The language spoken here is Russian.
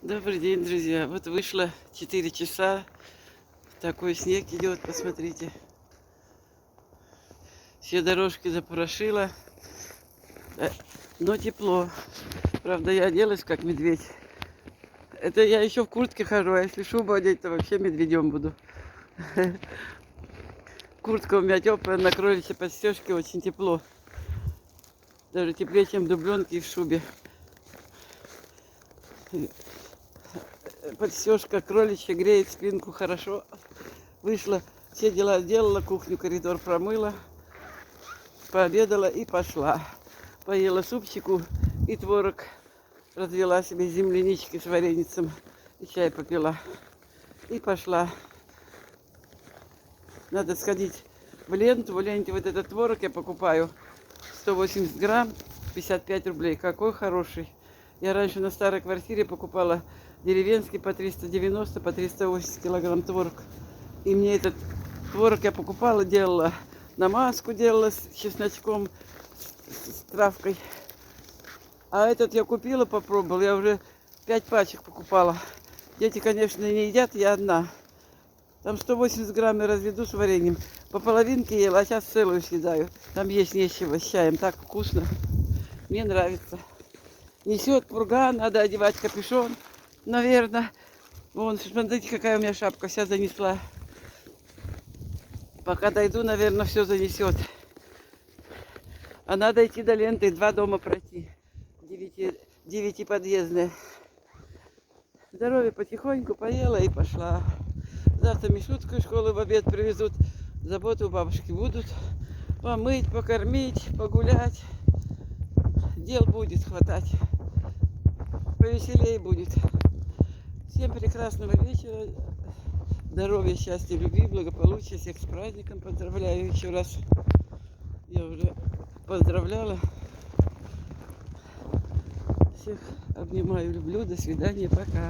Добрый день, друзья. Вот вышло 4 часа. Такой снег идет, посмотрите. Все дорожки запорошило. Но тепло. Правда, я оделась как медведь. Это я еще в куртке хожу, а если шубу одеть, то вообще медведем буду. Куртка у меня теплая, на кроличьей подстежке очень тепло. Даже теплее, чем в дубленке и в шубе. Подстежка кроличья греет спинку хорошо. Вышла, все дела сделала, кухню, коридор промыла, пообедала и пошла. Поела супчику и творог. Развела себе землянички с вареницем и чай попила. И пошла. Надо сходить в ленту. В ленте вот этот творог я покупаю. 180 грамм, 55 рублей. Какой хороший. Я раньше на старой квартире покупала деревенский по 390, по 380 килограмм творог. И мне этот творог я покупала, делала намазку, делала с чесночком, с травкой. А этот я купила, попробовала. Я уже 5 пачек покупала. Дети, конечно, не едят, я одна. Там 180 грамм я разведу с вареньем. По половинке ела, а сейчас целую съедаю. Там есть нечего с чаем. Так вкусно. Мне нравится. Несет пурга, надо одевать капюшон, наверное. Вон, смотрите, какая у меня шапка, вся занесла. Пока дойду, наверное, все занесет. А надо идти до ленты, 2 дома пройти. 9-подъездные. Здоровье потихоньку поела и пошла. Завтра Мишутку из школы в обед привезут. Заботы у бабушки будут. Помыть, покормить, погулять. Дел будет хватать. Повеселее будет. Всем прекрасного вечера. Здоровья, счастья, любви, благополучия. Всех с праздником поздравляю еще раз. Я уже поздравляла. Всех обнимаю, люблю. До свидания, пока.